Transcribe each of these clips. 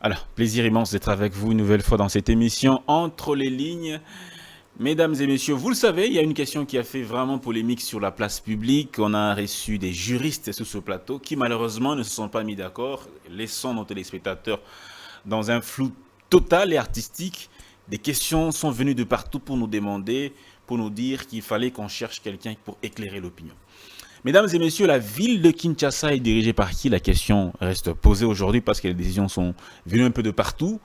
Alors, plaisir immense d'être avec vous une nouvelle fois dans cette émission Entre les lignes. Mesdames et messieurs, vous le savez, il y a une question qui a fait vraiment polémique sur la place publique. On a reçu des juristes sur ce plateau qui malheureusement ne se sont pas mis d'accord, laissant nos téléspectateurs dans un flou total et artistique. Des questions sont venues de partout pour nous demander, pour nous dire qu'il fallait qu'on cherche quelqu'un pour éclairer l'opinion. Mesdames et messieurs, la ville de Kinshasa est dirigée par qui? La question reste posée aujourd'hui parce que les décisions sont venues un peu de partout.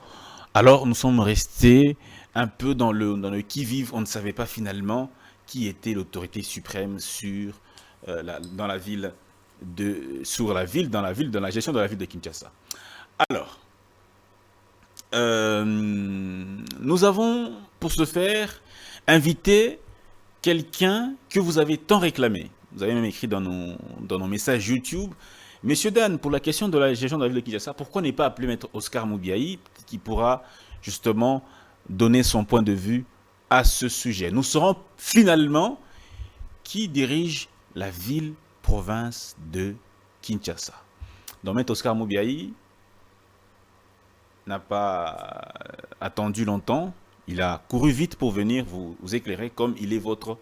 Alors nous sommes restés un peu dans le qui-vive. On ne savait pas finalement qui était l'autorité suprême dans la ville dans la gestion de la ville de Kinshasa. Alors, nous avons pour ce faire invité quelqu'un que vous avez tant réclamé. Vous avez même écrit dans nos messages YouTube. Monsieur Dan, pour la question de la gestion de la ville de Kinshasa, pourquoi ne pas appeler Maître Oscar Moubiaï qui pourra justement donner son point de vue à ce sujet. Nous saurons finalement qui dirige la ville-province de Kinshasa. Donc Maître Oscar Moubiaï n'a pas attendu longtemps. Il a couru vite pour venir vous éclairer comme il est votre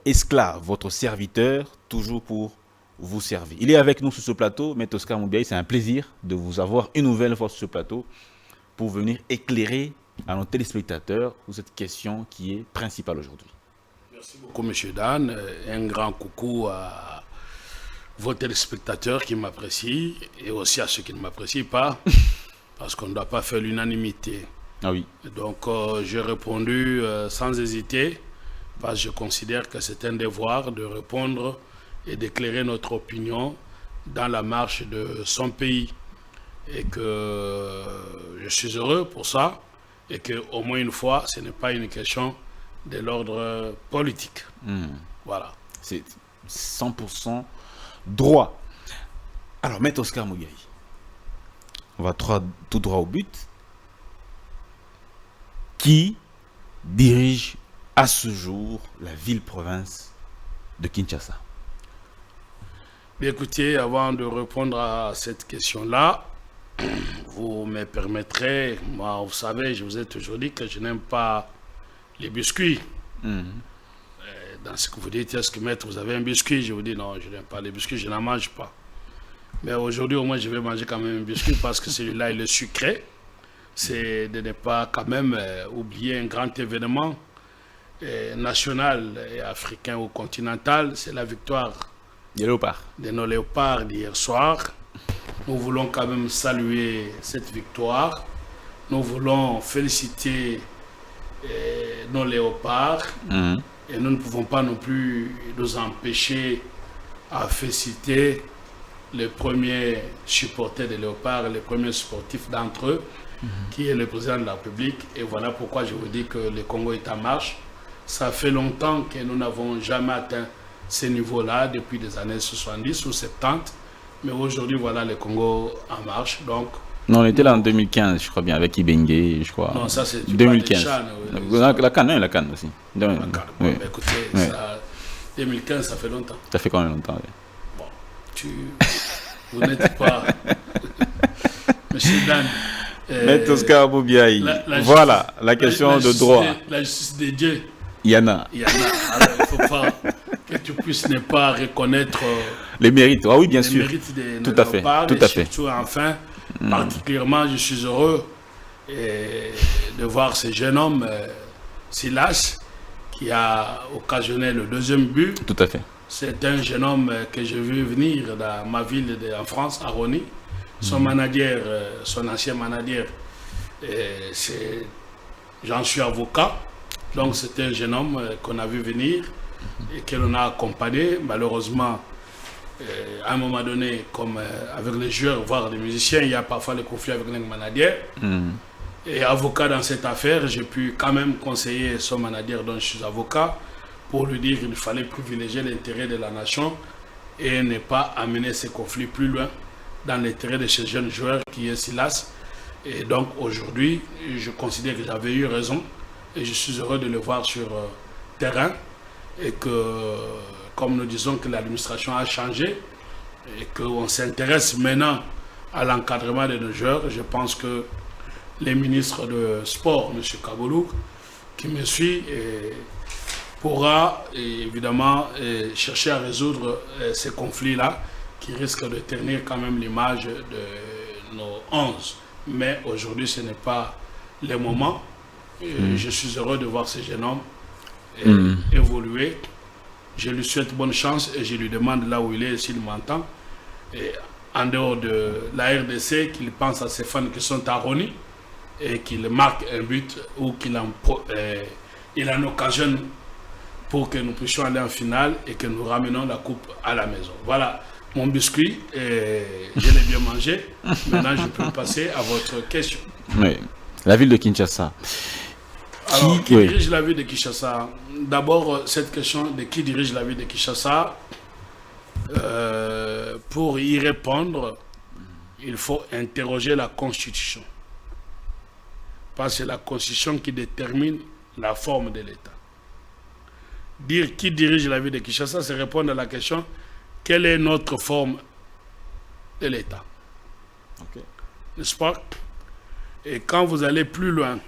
esclave, votre serviteur, toujours pour vous servir. Il est avec nous sur ce plateau, Maître Oscar Moubiaï. C'est un plaisir de vous avoir une nouvelle fois sur ce plateau pour venir éclairer à nos téléspectateurs sur cette question qui est principale aujourd'hui. Merci beaucoup, M. Dan. Un grand coucou à vos téléspectateurs qui m'apprécient et aussi à ceux qui ne m'apprécient pas, parce qu'on ne doit pas faire l'unanimité. Ah oui. Donc, j'ai répondu sans hésiter, parce que je considère que c'est un devoir de répondre et d'éclairer notre opinion dans la marche de son pays. Et que je suis heureux pour ça, et qu'au moins une fois, ce n'est pas une question de l'ordre politique. Voilà. C'est 100% droit. Alors, Maître Oscar Moubiaï, on va tout droit au but. Qui dirige à ce jour la ville-province de Kinshasa? Bien, écoutez, avant de répondre à cette question-là, vous me permettrez, moi, vous savez, je vous ai toujours dit que je n'aime pas les biscuits. Dans ce que vous dites, est-ce que maître, vous avez un biscuit? Je vous dis non, je n'aime pas les biscuits, je n'en mange pas. Mais aujourd'hui, au moins, je vais manger quand même un biscuit parce que celui-là, il est sucré. C'est de ne pas quand même oublier un grand événement national et africain ou continental, c'est la victoire de nos léopards d'hier soir. Nous voulons quand même saluer cette victoire. Nous voulons féliciter nos léopards. Et nous ne pouvons pas non plus nous empêcher à féliciter les premiers supporters des léopards, les premiers sportifs d'entre eux, qui est le président de la République. Et voilà pourquoi je vous dis que le Congo est en marche. Ça fait longtemps que nous n'avons jamais atteint ces niveaux-là, depuis les années 70 ou 70. Mais aujourd'hui, voilà le Congo en marche. Donc, non, on était là en 2015, je crois bien, avec Ibengue, je crois. Non, ça c'est 2015. La CAN aussi. La CAN. Oui. Mais écoutez, oui. 2015, ça fait longtemps. Ça fait quand même longtemps, oui. Bon, vous n'êtes pas... Monsieur Dan... Maître Oscar Moubiaï, voilà la question de droit. La justice de Dieu. Il y en a. Il y en a. Alors, il ne faut pas que tu puisses ne pas reconnaître les mérites. Ah oui, bien sûr. Les mérites de tout à fait. Tout à fait. Surtout, enfin, particulièrement, je suis heureux de voir ce jeune homme, Silas, qui a occasionné le deuxième but. Tout à fait. C'est un jeune homme que j'ai vu venir dans ma ville en France, à Rony. Son manager, son ancien manager, j'en suis avocat. Donc c'était un jeune homme qu'on a vu venir et que l'on a accompagné. Malheureusement, à un moment donné, comme avec les joueurs, voire les musiciens, il y a parfois le conflit avec les managers. Et avocat dans cette affaire, j'ai pu quand même conseiller son manager dont je suis avocat pour lui dire qu'il fallait privilégier l'intérêt de la nation et ne pas amener ces conflits plus loin dans l'intérêt de ce jeune joueur qui est Silas. Et donc aujourd'hui, je considère que j'avais eu raison et je suis heureux de le voir sur terrain et que, comme nous disons que l'administration a changé et qu'on s'intéresse maintenant à l'encadrement de nos joueurs. Je pense que les ministres de sport, M. Kaboulou, qui me suit, pourra évidemment chercher à résoudre ces conflits-là qui risquent de ternir quand même l'image de nos 11. Mais aujourd'hui, ce n'est pas le moment. Je suis heureux de voir ce jeune homme évoluer. Je lui souhaite bonne chance et je lui demande là où il est, s'il m'entend, en dehors de la RDC, qu'il pense à ses fans qui sont à Rony et qu'il marque un but ou qu'il en occasionne pour que nous puissions aller en finale et que nous ramenons la coupe à la maison. Voilà mon biscuit, je l'ai bien mangé. Maintenant, je peux passer à votre question. Oui, la ville de Kinshasa. Alors, qui dirige la ville de Kinshasa? D'abord, cette question de qui dirige la ville de Kinshasa, pour y répondre, il faut interroger la Constitution. Parce que c'est la Constitution qui détermine la forme de l'État. Dire qui dirige la ville de Kinshasa, c'est répondre à la question quelle est notre forme de l'État. Okay. N'est-ce pas? Et quand vous allez plus loin,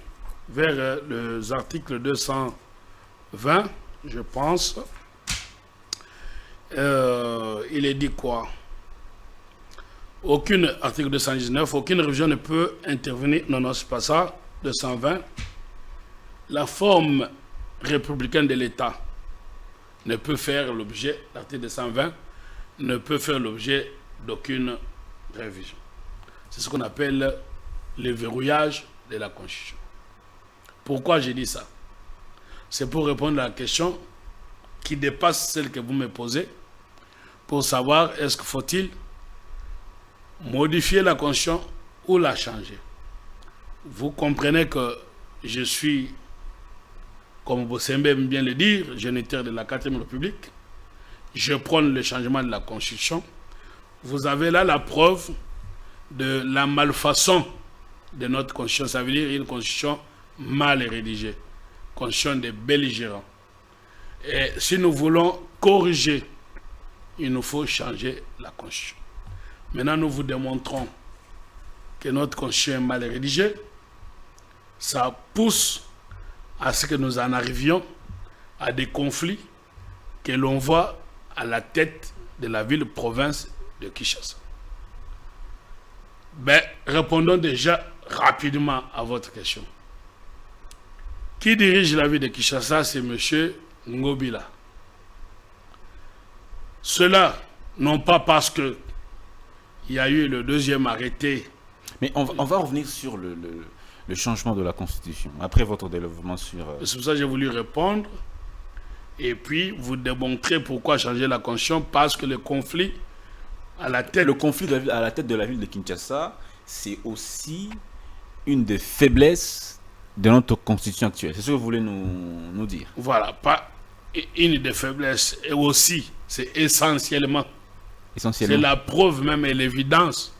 vers les articles 220, je pense, il est dit quoi? Article 219, aucune révision ne peut intervenir. Non, c'est pas ça. 220. La forme républicaine de l'État ne peut faire l'objet, l'article 220, ne peut faire l'objet d'aucune révision. C'est ce qu'on appelle le verrouillage de la Constitution. Pourquoi j'ai dit ça? C'est pour répondre à la question qui dépasse celle que vous me posez, pour savoir est-ce qu'il faut-il modifier la Constitution ou la changer. Vous comprenez que je suis, comme Bossembe aime bien le dire, géniteur de la 4e République. Je prône le changement de la Constitution. Vous avez là la preuve de la malfaçon de notre Constitution. Ça veut dire une Constitution mal rédigée, Constitution des belligérants. Et si nous voulons corriger, il nous faut changer la Constitution. Maintenant, nous vous démontrons que notre Constitution est mal rédigée. Ça pousse à ce que nous en arrivions à des conflits que l'on voit à la tête de la ville-province de Kinshasa. Répondons déjà rapidement à votre question. Qui dirige la ville de Kinshasa? C'est M. Ngobila. Cela, non pas parce que il y a eu le deuxième arrêté. Mais on va revenir sur le changement de la Constitution, après votre développement sur... C'est pour ça que j'ai voulu répondre, et puis vous démontrer pourquoi changer la Constitution, parce que le conflit à la tête... Le conflit à la tête de la ville de Kinshasa, c'est aussi une des faiblesses de notre Constitution actuelle. C'est ce que vous voulez nous dire. Voilà, pas une des faiblesses, et aussi, c'est essentiellement... C'est la preuve même et l'évidence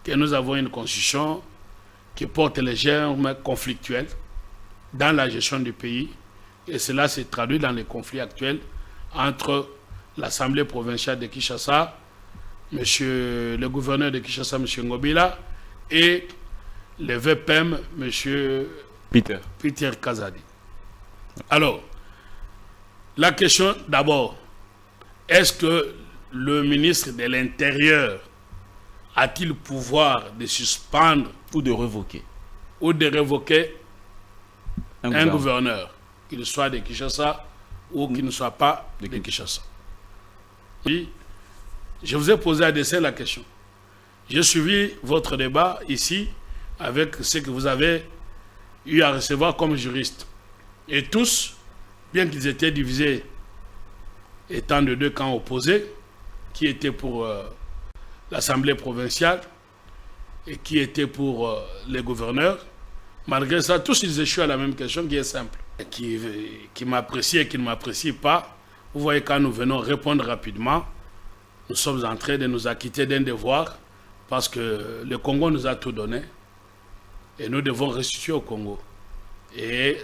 que nous avons une constitution qui porte les germes conflictuels dans la gestion du pays. Et cela s'est traduit dans les conflits actuels entre l'Assemblée provinciale de Kinshasa, le gouverneur de Kinshasa, M. Ngobila, et le VPM, M. Peter Kazadi. Alors, la question d'abord, est-ce que le ministre de l'Intérieur a-t-il pouvoir de suspendre ou de révoquer un gouverneur, qu'il soit de Kinshasa ou qu'il ne soit pas de Kinshasa? Oui, je vous ai posé à dessein la question. J'ai suivi votre débat ici avec ce que vous avez eu à recevoir comme juriste. Et tous, bien qu'ils étaient divisés étant de deux camps opposés, qui était pour l'Assemblée provinciale et qui était pour les gouverneurs. Malgré ça, tous ils échouent à la même question qui est simple. Qui m'apprécie et qui ne m'apprécie pas. Vous voyez, quand nous venons répondre rapidement, nous sommes en train de nous acquitter d'un devoir parce que le Congo nous a tout donné et nous devons restituer au Congo. Et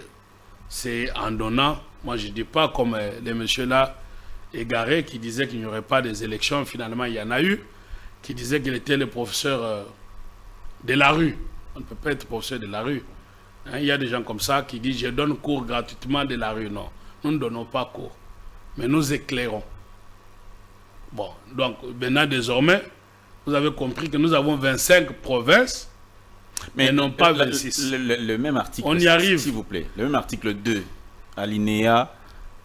c'est en donnant, moi je ne dis pas comme les messieurs là, égaré qui disait qu'il n'y aurait pas des élections, finalement il y en a eu, qui disait qu'il était le professeur de la rue. On ne peut pas être professeur de la rue. Hein, il y a des gens comme ça qui disent « je donne cours gratuitement de la rue ». Non, nous ne donnons pas cours, mais nous éclairons. Bon, donc maintenant désormais, vous avez compris que nous avons 25 provinces, mais non pas 26. Le même article, on y arrive. S'il vous plaît, le même article 2, alinéa,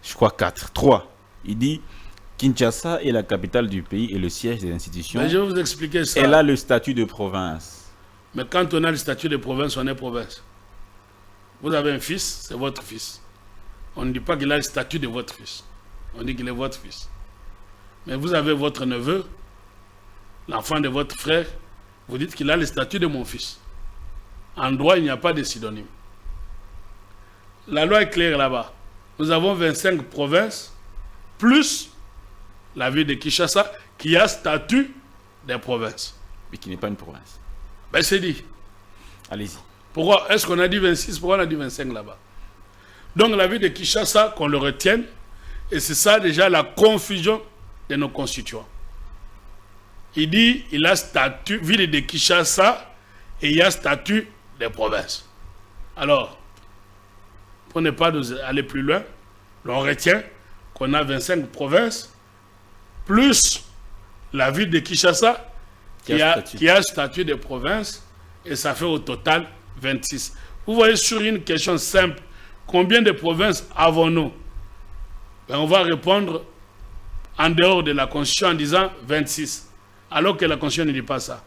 je crois 4, 3, il dit Kinshasa est la capitale du pays et le siège des institutions. Mais je vais vous expliquer ça. Elle a le statut de province. Mais quand on a le statut de province, on est province. Vous avez un fils, c'est votre fils. On ne dit pas qu'il a le statut de votre fils. On dit qu'il est votre fils. Mais vous avez votre neveu, l'enfant de votre frère, vous dites qu'il a le statut de mon fils. En droit, il n'y a pas de synonyme. La loi est claire là-bas. Nous avons 25 provinces, plus la ville de Kinshasa, qui a statut de province. Mais qui n'est pas une province. Ben c'est dit. Allez-y. Pourquoi est-ce qu'on a dit 26? Pourquoi on a dit 25 là-bas? Donc la ville de Kinshasa, qu'on le retienne, et c'est ça déjà la confusion de nos constituants. Il dit il a statut, ville de Kinshasa, et il y a statut des provinces. Alors, pour ne pas aller plus loin, on retient qu'on a 25 provinces, plus la ville de Kinshasa, qui a statut de province, et ça fait au total 26. Vous voyez, sur une question simple, combien de provinces avons-nous? Ben, on va répondre en dehors de la Constitution en disant 26, alors que la Constitution ne dit pas ça.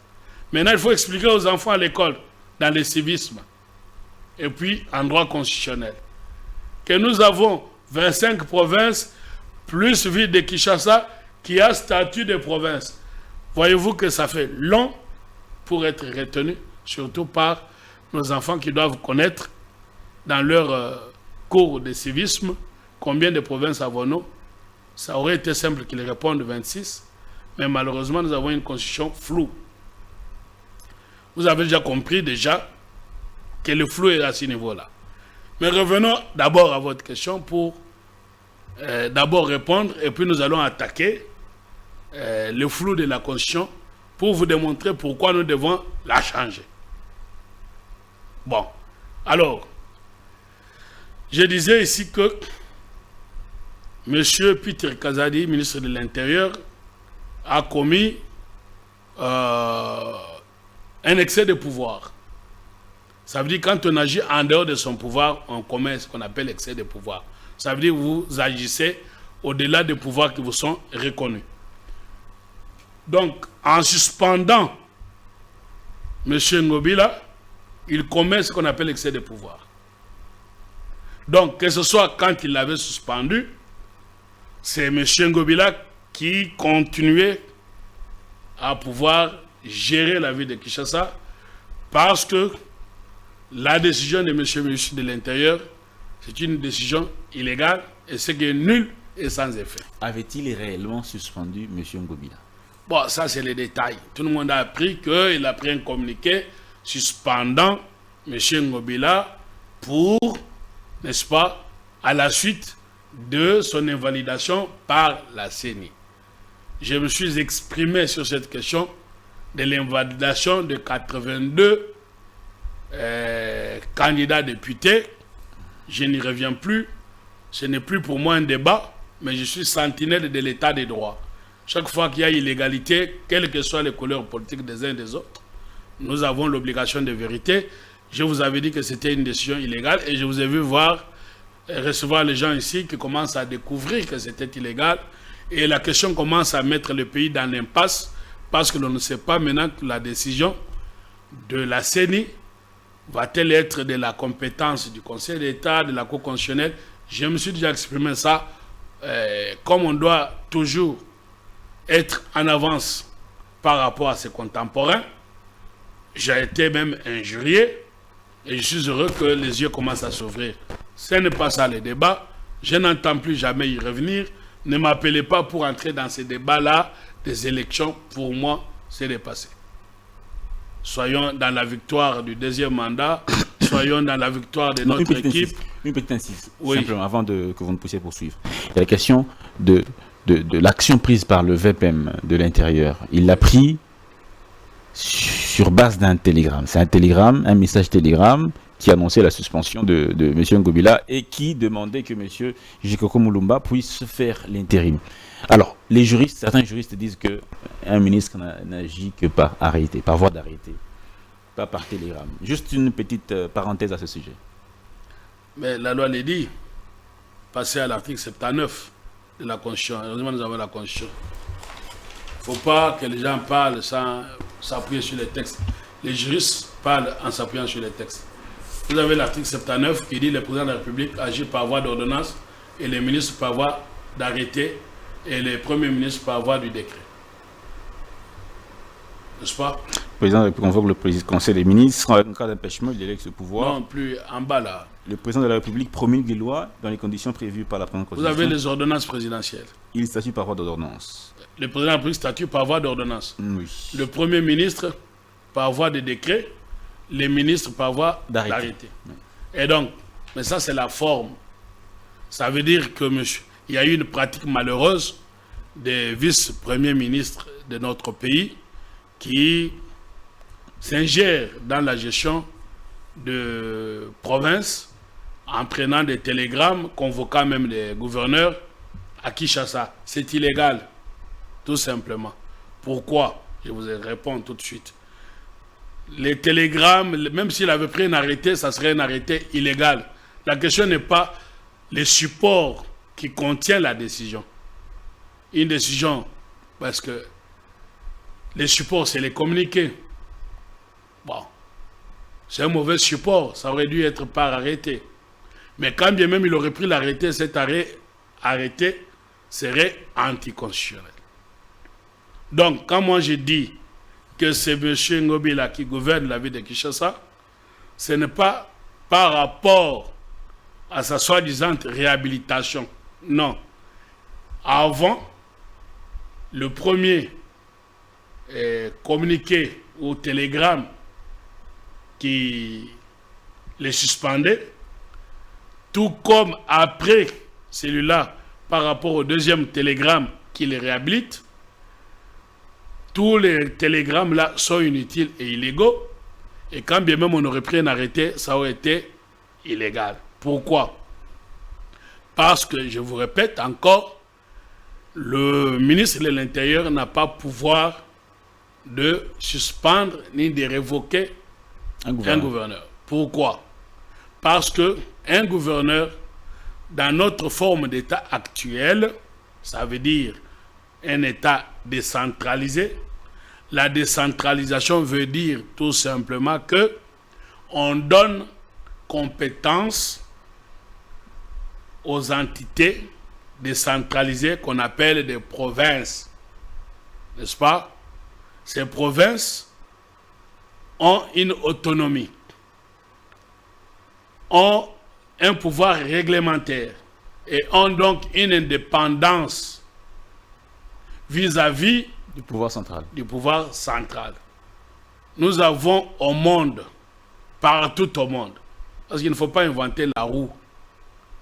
Maintenant, il faut expliquer aux enfants à l'école, dans le civisme, et puis en droit constitutionnel, que nous avons 25 provinces, plus ville de Kinshasa, qui a statut de province. Voyez-vous que ça fait long pour être retenu, surtout par nos enfants qui doivent connaître dans leur cours de civisme combien de provinces avons-nous. Ça aurait été simple qu'ils répondent 26, mais malheureusement nous avons une constitution floue. Vous avez déjà compris que le flou est à ce niveau-là. Mais revenons d'abord à votre question pour d'abord répondre et puis nous allons attaquer le flou de la Constitution pour vous démontrer pourquoi nous devons la changer. Bon, alors, je disais ici que M. Peter Kazadi, ministre de l'Intérieur, a commis un excès de pouvoir. Ça veut dire que quand on agit en dehors de son pouvoir, on commet ce qu'on appelle excès de pouvoir. Ça veut dire que vous agissez au-delà des pouvoirs qui vous sont reconnus. Donc, en suspendant M. Ngobila, il commet ce qu'on appelle excès de pouvoir. Donc, que ce soit quand il l'avait suspendu, c'est M. Ngobila qui continuait à pouvoir gérer la vie de Kinshasa parce que la décision de M. le ministre de l'Intérieur, c'est une décision illégale et c'est que nul et sans effet. Avait-il réellement suspendu M. Ngobila? Bon, ça c'est les détails. Tout le monde a appris qu'il a pris un communiqué suspendant M. Ngobila pour, n'est-ce pas, à la suite de son invalidation par la CENI. Je me suis exprimé sur cette question de l'invalidation de 82 candidats députés. Je n'y reviens plus. Ce n'est plus pour moi un débat, mais je suis sentinelle de l'état des droits. Chaque fois qu'il y a illégalité, quelles que soient les couleurs politiques des uns et des autres, nous avons l'obligation de vérité. Je vous avais dit que c'était une décision illégale et je vous ai vu recevoir les gens ici qui commencent à découvrir que c'était illégal. Et la question commence à mettre le pays dans l'impasse parce que l'on ne sait pas maintenant que la décision de la CENI va-t-elle être de la compétence du Conseil d'État, de la Cour constitutionnelle. Je me suis déjà exprimé ça. Comme on doit toujours être en avance par rapport à ses contemporains, j'ai été même injurié et je suis heureux que les yeux commencent à s'ouvrir. Ce n'est pas ça le débat. Je n'entends plus jamais y revenir. Ne m'appelez pas pour entrer dans ces débats-là des élections. Pour moi, c'est dépassé. Soyons dans la victoire du deuxième mandat. Soyons dans la victoire de notre équipe. Une petite insiste, oui. Simplement, avant que vous ne puissiez poursuivre. Il y a la question de l'action prise par le VPM de l'Intérieur. Il l'a pris sur base d'un télégramme. C'est un télégramme, un message télégramme qui annonçait la suspension de M. Ngobila et qui demandait que M. Jikoko Mulumba puisse faire l'intérim. Alors, certains juristes disent qu'un ministre n'agit que par arrêté, par voie d'arrêté, pas par télégramme. Juste une petite parenthèse à ce sujet. Mais la loi les dit, passer à l'article 79 de la Constitution. Heureusement, nous avons la Constitution. Il ne faut pas que les gens parlent sans s'appuyer sur les textes. Les juristes parlent en s'appuyant sur les textes. Vous avez l'article 79 qui dit que le président de la République agit par voie d'ordonnance et les ministres par voie d'arrêté et les premiers ministres par voie du décret. N'est-ce pas? Le président de la République convoque le Conseil des ministres en cas d'empêchement, il délègue ce pouvoir. Non, plus en bas là. Le président de la République promulgue les lois dans les conditions prévues par la première Constitution. Vous avez les ordonnances présidentielles. Il statue par voie d'ordonnance. Le président de la République statue par voie d'ordonnance. Oui. Le premier ministre par voie de décret, les ministres par voie d'arrêté. Et donc, mais ça c'est la forme. Ça veut dire que il y a eu une pratique malheureuse des vice-premiers ministres de notre pays qui s'ingèrent dans la gestion de provinces, entraînant des télégrammes, convoquant même des gouverneurs à Kinshasa. C'est illégal, tout simplement. Pourquoi? Je vous réponds tout de suite. Les télégrammes, même s'il avait pris un arrêté, ça serait un arrêté illégal. La question n'est pas les supports qui contiennent la décision. Une décision, parce que les supports, c'est les communiqués. Bon, c'est un mauvais support, ça aurait dû être par arrêté. Mais quand bien même il aurait pris l'arrêté, cet arrêté serait anticonstitutionnel. Donc, quand moi je dis que c'est M. Ngobila qui gouverne la ville de Kinshasa, ce n'est pas par rapport à sa soi-disant réhabilitation. Non. Avant, le premier communiqué ou télégramme qui les suspendait, tout comme après celui-là, par rapport au deuxième télégramme qui les réhabilite, tous les télégrammes là sont inutiles et illégaux. Et quand bien même on aurait pris un arrêté, ça aurait été illégal. Pourquoi? Parce que, je vous répète encore, le ministre de l'Intérieur n'a pas pouvoir de suspendre ni de révoquer un gouverneur. Pourquoi? Parce que un gouverneur, dans notre forme d'État actuelle, ça veut dire un État décentralisé. La décentralisation veut dire tout simplement que on donne compétence aux entités décentralisées qu'on appelle des provinces. N'est-ce pas? Ces provinces ont une autonomie, ont un pouvoir réglementaire et ont donc une indépendance vis-à-vis du pouvoir central. Nous avons au monde, partout au monde, parce qu'il ne faut pas inventer la roue.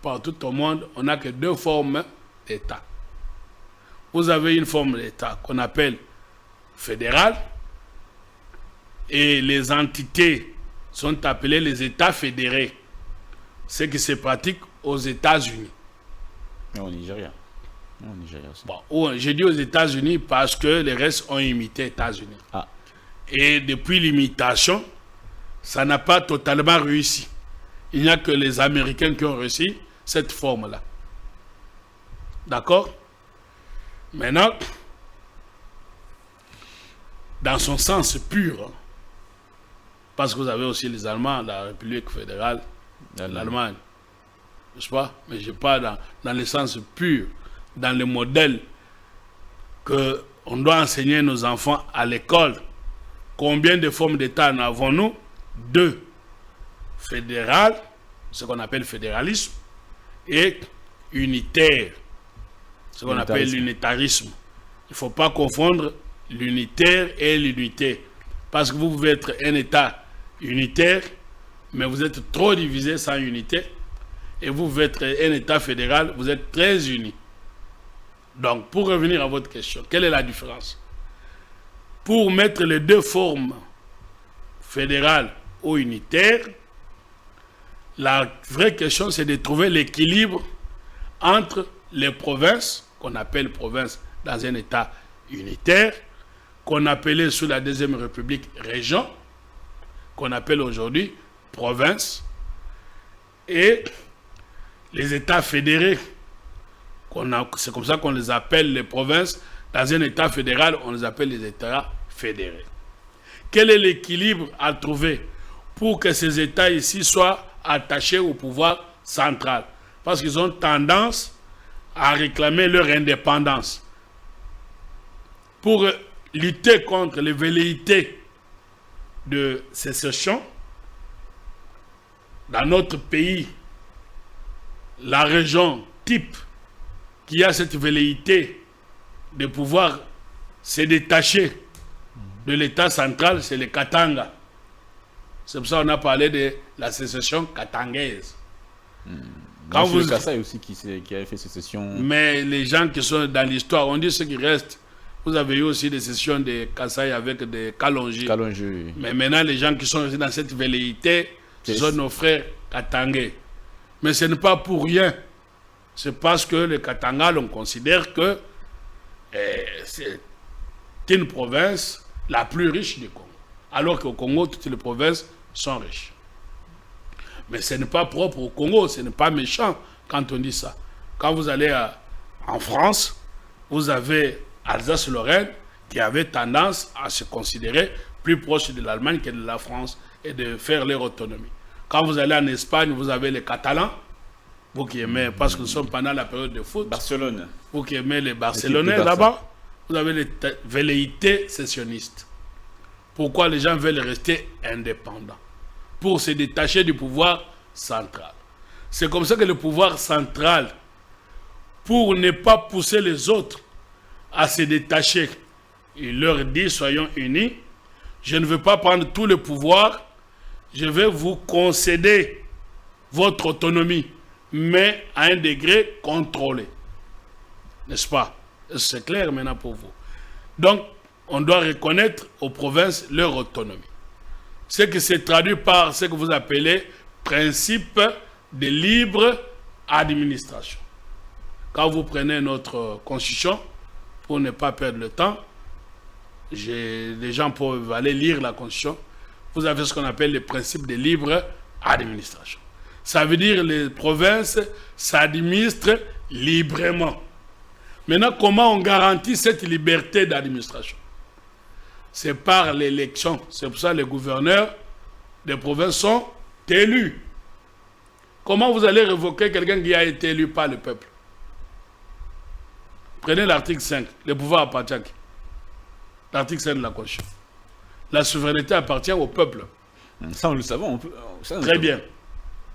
Partout au monde, on n'a que deux formes d'État. Vous avez une forme d'État qu'on appelle fédéral et les entités sont appelées les États fédérés, ce qui se pratique aux États-Unis. Mais au Nigeria. Au Nigeria aussi. Bon, j'ai dit aux États-Unis parce que les restes ont imité les États-Unis. Ah. Et depuis l'imitation, ça n'a pas totalement réussi. Il n'y a que les Américains qui ont réussi cette forme-là. D'accord? Maintenant, dans son sens pur, parce que vous avez aussi les Allemands, la République fédérale d'Allemagne, n'est-ce pas? Mais je parle dans le sens pur, dans le modèle qu'on doit enseigner nos enfants à l'école. Combien de formes d'État en avons-nous? 2. Fédéral, ce qu'on appelle fédéralisme, et unitaire, ce qu'on appelle l'unitarisme. Il ne faut pas confondre l'unitaire et l'unité. Parce que vous pouvez être un État unitaire, mais vous êtes trop divisé sans unité. Et vous pouvez être un État fédéral, vous êtes très unis. Donc, pour revenir à votre question, quelle est la différence? pour mettre les deux formes fédérales ou unitaires, la vraie question, c'est de trouver l'équilibre entre les provinces, qu'on appelle provinces dans un État unitaire, qu'on appelait sous la Deuxième République région, qu'on appelle aujourd'hui province, et les États fédérés, c'est comme ça qu'on les appelle les provinces. Dans un État fédéral, on les appelle les États fédérés. Quel est l'équilibre à trouver pour que ces États ici soient attachés au pouvoir central? Parce qu'ils ont tendance à réclamer leur indépendance. Pour lutter contre les velléités de sécession, dans notre pays, la région type qui a cette velléité de pouvoir se détacher de l'État central, c'est le Katanga. C'est pour ça qu'on a parlé de la sécession katangaise. Quand vous... Kassai aussi qui avait fait sécession. Mais les gens qui sont dans l'histoire, on dit ceux qui restent. Vous avez eu aussi des sessions de Kassai avec des Kalonji. Oui. Mais maintenant, les gens qui sont restés dans cette velléité, ce sont nos frères katangais. Mais ce n'est pas pour rien. C'est parce que les Katanga, on considère que c'est une province la plus riche du Congo. Alors qu'au Congo, toutes les provinces sont riches. Mais ce n'est pas propre au Congo, ce n'est pas méchant quand on dit ça. Quand vous allez en France, vous avez Alsace-Lorraine qui avait tendance à se considérer plus proche de l'Allemagne que de la France et de faire leur autonomie. Quand vous allez en Espagne, vous avez les Catalans, vous qui aimez, parce que nous sommes pendant la période de foot. Barcelone. Vous qui aimez les Barcelonais là-bas, vous avez les velléités sécessionnistes. Pourquoi les gens veulent rester indépendants? Pour se détacher du pouvoir central. C'est comme ça que le pouvoir central, pour ne pas pousser les autres à se détacher, il leur dit, soyons unis, je ne veux pas prendre tout le pouvoir, je vais vous concéder votre autonomie, mais à un degré contrôlé. N'est-ce pas? C'est clair maintenant pour vous. Donc, on doit reconnaître aux provinces leur autonomie. Ce qui se traduit par ce que vous appelez principe de libre administration. Quand vous prenez notre constitution, pour ne pas perdre le temps, les gens peuvent aller lire la constitution, vous avez ce qu'on appelle le principe de libre administration. Ça veut dire que les provinces s'administrent librement. Maintenant, comment on garantit cette liberté d'administration? C'est par l'élection. C'est pour ça que les gouverneurs des provinces sont élus. Comment vous allez révoquer quelqu'un qui a été élu par le peuple? Prenez l'article 5. Le pouvoir appartient à qui? L'article 5 de la Constitution. La souveraineté appartient au peuple. Ça, nous le savons. Très bien.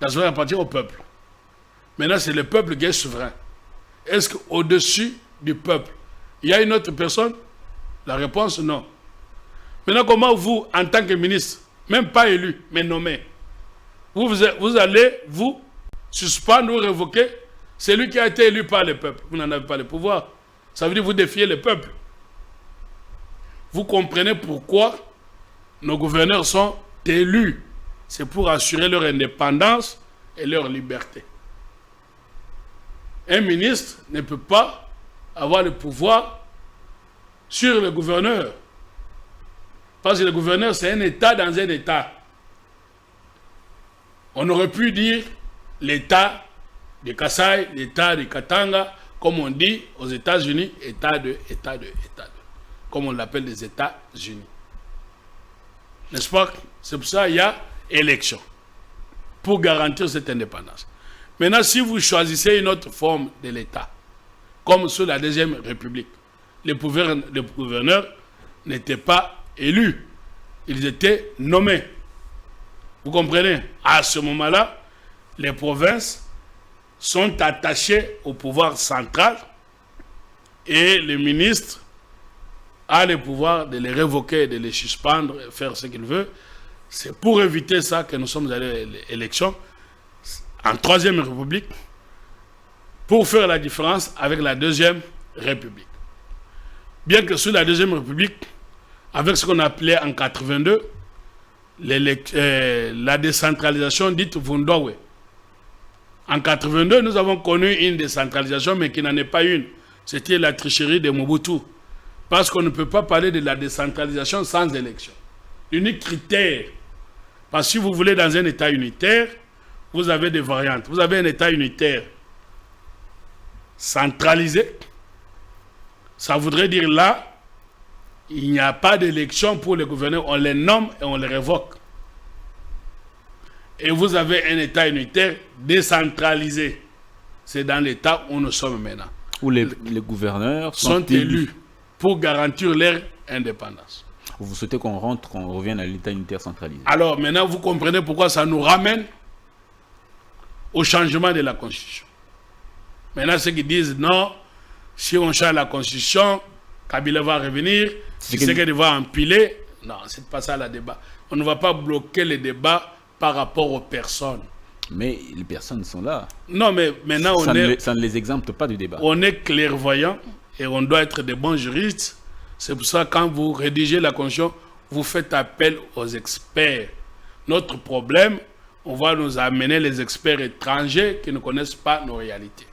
La souveraineté appartient au peuple. Maintenant, c'est le peuple qui est souverain. Est-ce qu'au-dessus du peuple, il y a une autre personne? La réponse, non. Maintenant, comment vous, en tant que ministre, même pas élu, mais nommé, vous allez, vous, suspendre ou révoquer celui qui a été élu par le peuple? Vous n'en avez pas le pouvoir. Ça veut dire que vous défiez le peuple. Vous comprenez pourquoi nos gouverneurs sont élus. C'est pour assurer leur indépendance et leur liberté. Un ministre ne peut pas avoir le pouvoir sur le gouverneur. Parce que le gouverneur, c'est un État dans un État. On aurait pu dire l'État de Kassai, l'État de Katanga, comme on dit aux États-Unis, État de. Comme on l'appelle les États-Unis. N'est-ce pas? C'est pour ça qu'il y a élection. Pour garantir cette indépendance. Maintenant, si vous choisissez une autre forme de l'État, comme sous la Deuxième République, les gouverneurs n'étaient pas élus, ils étaient nommés. Vous comprenez? À ce moment-là, les provinces sont attachées au pouvoir central et le ministre a le pouvoir de les révoquer, de les suspendre, faire ce qu'il veut. C'est pour éviter ça que nous sommes allés à l'élection en Troisième République pour faire la différence avec la Deuxième République. Bien que sous la Deuxième République, avec ce qu'on appelait en 82 la décentralisation dite Vundowe. En 82, nous avons connu une décentralisation, mais qui n'en est pas une. C'était la tricherie de Mobutu. Parce qu'on ne peut pas parler de la décentralisation sans élection. L'unique critère, parce que si vous voulez dans un État unitaire, vous avez des variantes. Vous avez un État unitaire centralisé. Ça voudrait dire là, il n'y a pas d'élection pour les gouverneurs. On les nomme et on les révoque. Et vous avez un État unitaire décentralisé. C'est dans l'État où nous sommes maintenant. Où les gouverneurs sont élus pour garantir leur indépendance. Vous souhaitez qu'on revienne à l'État unitaire centralisé. Alors maintenant, vous comprenez pourquoi ça nous ramène au changement de la Constitution. Maintenant, ceux qui disent non, si on change la Constitution, Kabila va revenir, Tshisekedi va empiler. Non, ce n'est pas ça le débat. On ne va pas bloquer le débat par rapport aux personnes. Mais les personnes sont là. Non, mais maintenant, ça ne les exempte pas du débat. On est clairvoyant et on doit être des bons juristes. C'est pour ça que quand vous rédigez la Constitution, vous faites appel aux experts. Notre problème, on va nous amener les experts étrangers qui ne connaissent pas nos réalités.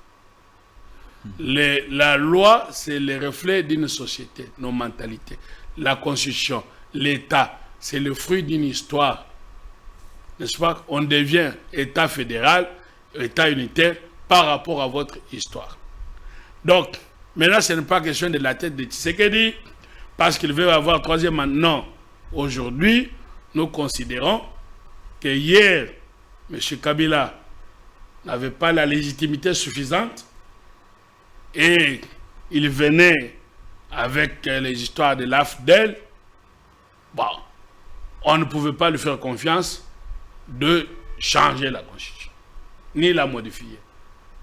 La loi, c'est le reflet d'une société, nos mentalités. La Constitution, l'État, c'est le fruit d'une histoire. N'est-ce pas? On devient État fédéral, État unitaire par rapport à votre histoire. Donc, maintenant, ce n'est pas question de la tête de Tshisekedi parce qu'il veut avoir troisième mandat. Non. Aujourd'hui, nous considérons que hier, M. Kabila n'avait pas la légitimité suffisante et il venait avec les histoires de l'AFDEL. Bon, on ne pouvait pas lui faire confiance de changer la Constitution, ni la modifier,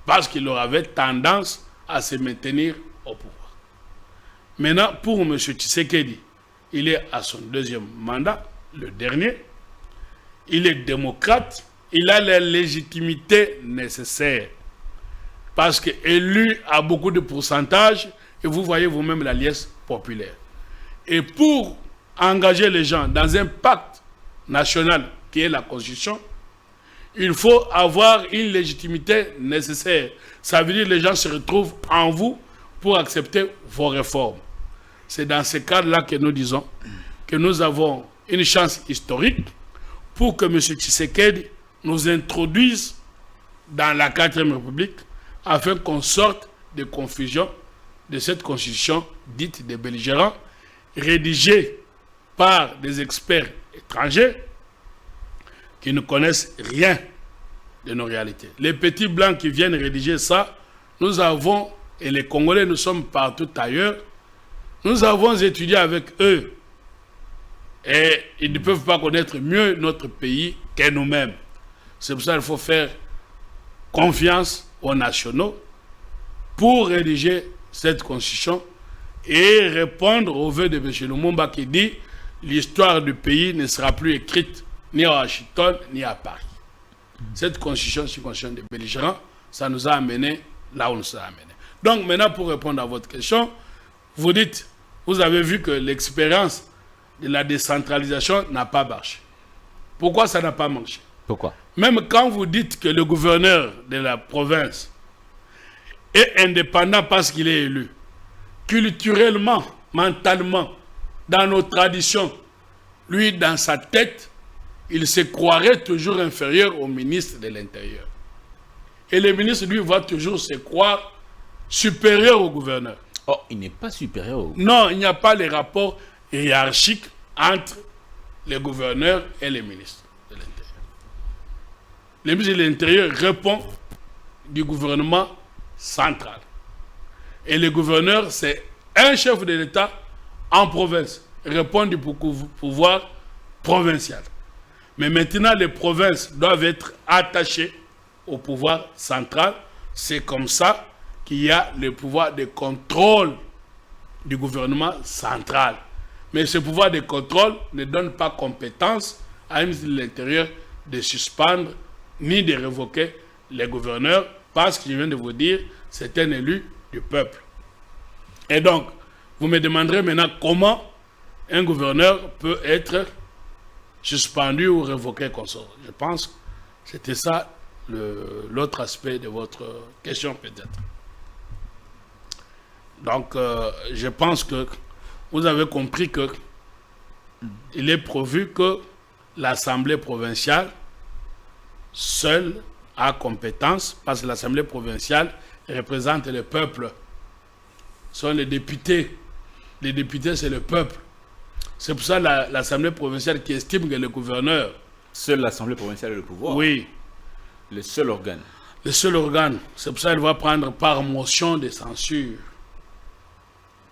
parce qu'il aurait tendance à se maintenir au pouvoir. Maintenant, pour M. Tshisekedi, il est à son deuxième mandat, le dernier, il est démocrate, il a la légitimité nécessaire, parce qu'élu à beaucoup de pourcentage, et vous voyez vous-même la liesse populaire. Et pour engager les gens dans un pacte national qui est la Constitution, il faut avoir une légitimité nécessaire. Ça veut dire que les gens se retrouvent en vous pour accepter vos réformes. C'est dans ce cadre-là que nous disons que nous avons une chance historique pour que M. Tshisekedi nous introduise dans la 4e République afin qu'on sorte de confusion de cette constitution dite des belligérants, rédigée par des experts étrangers qui ne connaissent rien de nos réalités. Les petits blancs qui viennent rédiger ça, nous avons, et les Congolais, nous sommes partout ailleurs, nous avons étudié avec eux. Et ils ne peuvent pas connaître mieux notre pays que nous-mêmes. C'est pour ça qu'il faut faire confiance aux nationaux pour rédiger cette constitution et répondre aux vœux de M. Lumumba qui dit l'histoire du pays ne sera plus écrite ni à Washington ni à Paris. Cette constitution, c'est une constitution de belligérants, ça nous a amené là où nous a amené. Donc maintenant, pour répondre à votre question, vous dites, vous avez vu que l'expérience de la décentralisation n'a pas marché. Pourquoi ça n'a pas marché? Pourquoi? Même quand vous dites que le gouverneur de la province est indépendant parce qu'il est élu, culturellement, mentalement, dans nos traditions, lui, dans sa tête, il se croirait toujours inférieur au ministre de l'Intérieur. Et le ministre, lui, va toujours se croire supérieur au gouverneur. Oh, il n'est pas supérieur au... Non, il n'y a pas les rapports hiérarchiques entre les gouverneurs et les ministres de l'Intérieur. Le ministre de l'Intérieur répond du gouvernement central. Et le gouverneur, c'est un chef de l'État en province, répond du pouvoir provincial. Mais maintenant, les provinces doivent être attachées au pouvoir central. C'est comme ça qu'il y a le pouvoir de contrôle du gouvernement central. Mais ce pouvoir de contrôle ne donne pas compétence à un ministre de l'Intérieur de suspendre ni de révoquer les gouverneurs parce que je viens de vous dire, c'est un élu du peuple. Et donc, vous me demanderez maintenant comment un gouverneur peut être suspendu ou révoqué consort. Je pense que c'était ça l'autre aspect de votre question peut-être. Donc, je pense que vous avez compris que il est prévu que l'Assemblée provinciale seule a compétence, parce que l'Assemblée provinciale représente le peuple. Ce sont les députés. Les députés, c'est le peuple. C'est pour ça l'Assemblée provinciale qui estime que le gouverneur... Seule l'Assemblée provinciale a le pouvoir. Oui. Le seul organe. Le seul organe. C'est pour ça qu'elle va prendre par motion de censure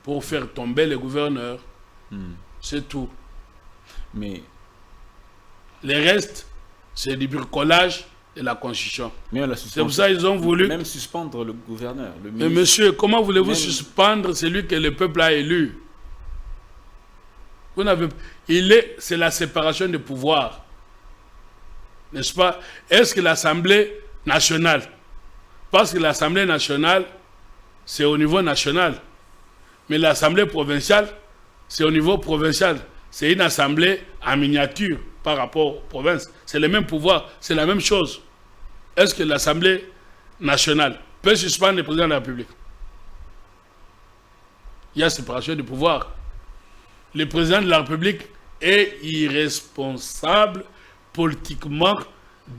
pour faire tomber le gouverneur. C'est tout. Mais le reste, c'est du bricolage de la Constitution. Mais c'est pour ça qu'ils ont voulu... Même suspendre le gouverneur. Mais monsieur, comment voulez-vous suspendre celui que le peuple a élu? C'est la séparation des pouvoirs. N'est-ce pas? Est-ce que l'Assemblée nationale, parce que l'Assemblée nationale, c'est au niveau national, mais l'Assemblée provinciale, c'est au niveau provincial. C'est une assemblée en miniature par rapport aux provinces. C'est le même pouvoir, c'est la même chose. Est-ce que l'Assemblée nationale peut suspendre le président de la République? Il y a séparation du pouvoir. Le président de la République est irresponsable politiquement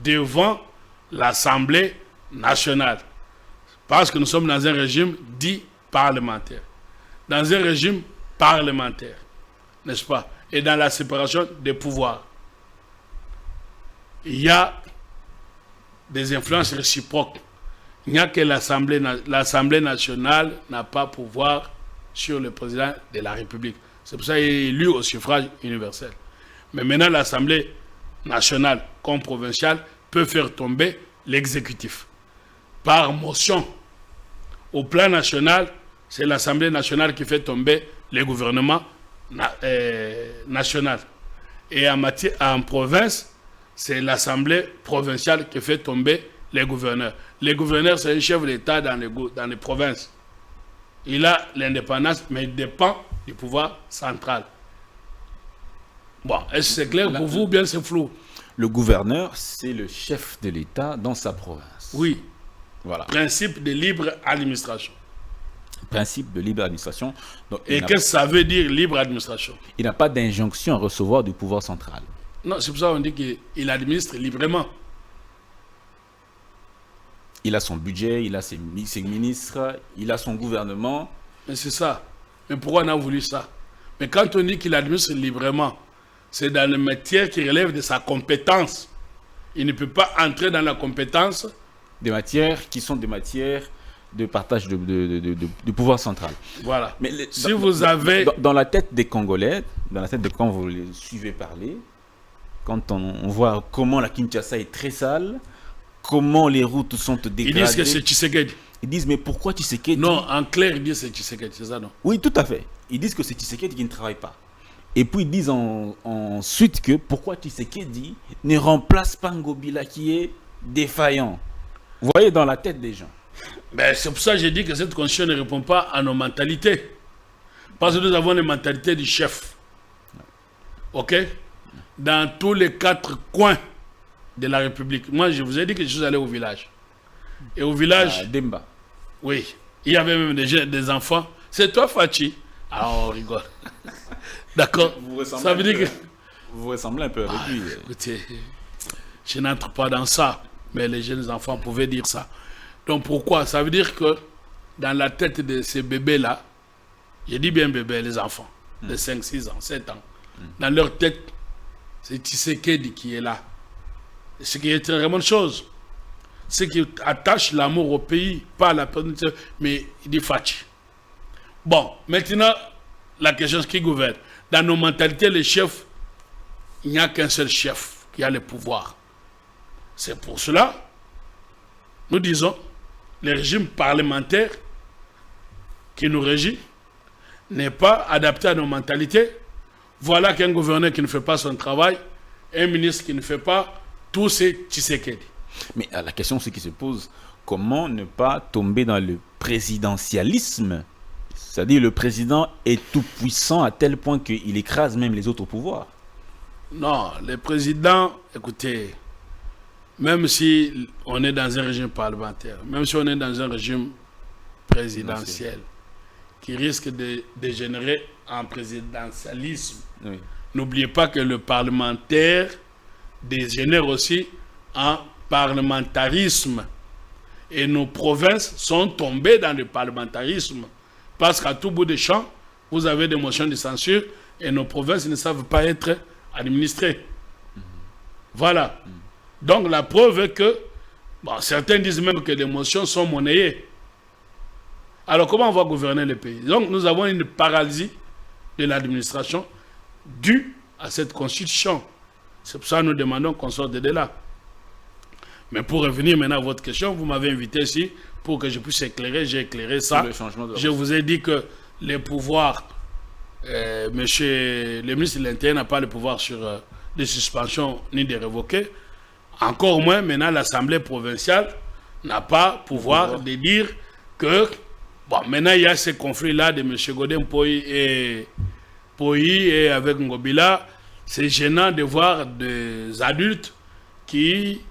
devant l'Assemblée nationale. Parce que nous sommes dans un régime dit parlementaire. Dans un régime parlementaire, n'est-ce pas? Et dans la séparation des pouvoirs. Il y a des influences réciproques. Il n'y a que l'Assemblée nationale n'a pas pouvoir sur le président de la République. C'est pour ça qu'il est élu au suffrage universel. Mais maintenant, l'Assemblée nationale comme provinciale peut faire tomber l'exécutif par motion. Au plan national, c'est l'Assemblée nationale qui fait tomber le gouvernement national. Et en province, c'est l'Assemblée provinciale qui fait tomber les gouverneurs. Les gouverneurs, c'est un chef d'État dans les provinces. Il a l'indépendance, mais il dépend du pouvoir central. Bon, est-ce que c'est clair pour vous ou bien c'est flou? Le gouverneur, c'est le chef de l'État dans sa province. Oui. Voilà. Principe de libre administration. Principe de libre administration. Donc, et qu'est-ce que ça veut dire libre administration? Il n'a pas d'injonction à recevoir du pouvoir central. Non, c'est pour ça qu'on dit qu'il administre librement. Il a son budget, il a ses ministres, il a son gouvernement. Mais c'est ça. Mais pourquoi on a voulu ça? Mais quand on dit qu'il administre librement, c'est dans les matières qui relèvent de sa compétence. Il ne peut pas entrer dans la compétence. Des matières qui sont des matières de partage de pouvoir central. Voilà. Mais si vous avez... Dans la tête des Congolais, dans la tête de quand vous les suivez parler, quand on voit comment la Kinshasa est très sale, comment les routes sont dégradées... Ils disent que c'est Tshisekedi. Ils disent, mais pourquoi Tshisekedi? Non, en clair, ils disent que c'est Tshisekedi, c'est ça, non? Oui, tout à fait. Ils disent que c'est Tshisekedi qui ne travaille pas. Et puis ils disent ensuite que pourquoi Tshisekedi ne remplace pas Ngobila qui est défaillant. Vous voyez dans la tête des gens. Ben, c'est pour ça que j'ai dit que cette constitution ne répond pas à nos mentalités. Parce que nous avons les mentalités du chef. Ok? Dans tous les 4 coins de la République. Moi, je vous ai dit que je suis allé au village. Et au village... Demba. Oui. Il y avait même des enfants. C'est toi, Fachi? Alors, on rigole. D'accord? Ça veut dire que... Vous ressemblez un peu avec lui. Écoutez, je n'entre pas dans ça. Mais les jeunes enfants pouvaient dire ça. Donc pourquoi? Ça veut dire que dans la tête de ces bébés-là, je dis bien bébés, les enfants, de 5, 6 ans, 7 ans, dans leur tête, c'est Tshisekedi qui est là. Ce qui est une très bonne chose. Ce qui attache l'amour au pays, pas à la personne, mais il dit Fachi. Bon, maintenant, la question qui gouverne. Dans nos mentalités, les chefs, il n'y a qu'un seul chef qui a le pouvoir. C'est pour cela, nous disons, le régime parlementaire qui nous régit n'est pas adapté à nos mentalités. Voilà qu'un gouverneur qui ne fait pas son travail, un ministre qui ne fait pas, tout c'est Tshisekedi. Mais la question ce qui se pose, comment ne pas tomber dans le présidentialisme C'est-à-dire le président est tout puissant à tel point qu'il écrase même les autres pouvoirs. Non, le président, écoutez, même si on est dans un régime parlementaire, même si on est dans un régime présidentiel qui risque de dégénérer en présidentialisme, Oui. n'oubliez pas que le parlementaire dégénère aussi en parlementarisme. Et nos provinces sont tombées dans le parlementarisme. Parce qu'à tout bout de champ, vous avez des motions de censure et nos provinces ne savent pas être administrées. Voilà. Donc la preuve est que, bon, certains disent même que les motions sont monnayées. Alors comment on va gouverner le pays? Donc nous avons une paralysie de l'administration due à cette constitution. C'est pour ça que nous demandons qu'on sorte de là. Mais pour revenir maintenant à votre question, vous m'avez invité ici pour que je puisse éclairer. J'ai éclairé ça. Je vous ai dit que les pouvoirs, monsieur le ministre de l'Intérieur n'a pas le pouvoir sur de suspension ni de révoquer. Encore moins, maintenant, l'Assemblée provinciale n'a pas pouvoir de dire que, bon, maintenant, il y a ces conflits-là de M. Godin Poyi et avec Ngobila. C'est gênant de voir des adultes qui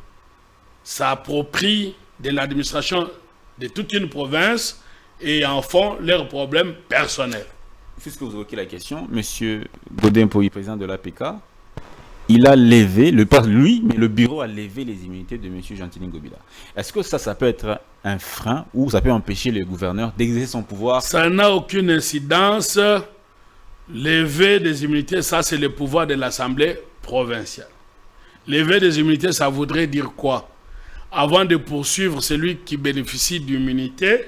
s'approprient de l'administration de toute une province et en font leurs problèmes personnels. Puisque vous évoquez la question, M. Godin Poyi, président de l'APK, il a levé, pas lui, mais le bureau a levé les immunités de M. Gentilin Ngobila. Est-ce que ça peut être un frein ou ça peut empêcher le gouverneur d'exercer son pouvoir? Ça n'a aucune incidence. Lever des immunités, ça c'est le pouvoir de l'Assemblée provinciale. Lever des immunités, ça voudrait dire quoi? Avant de poursuivre celui qui bénéficie d'immunité,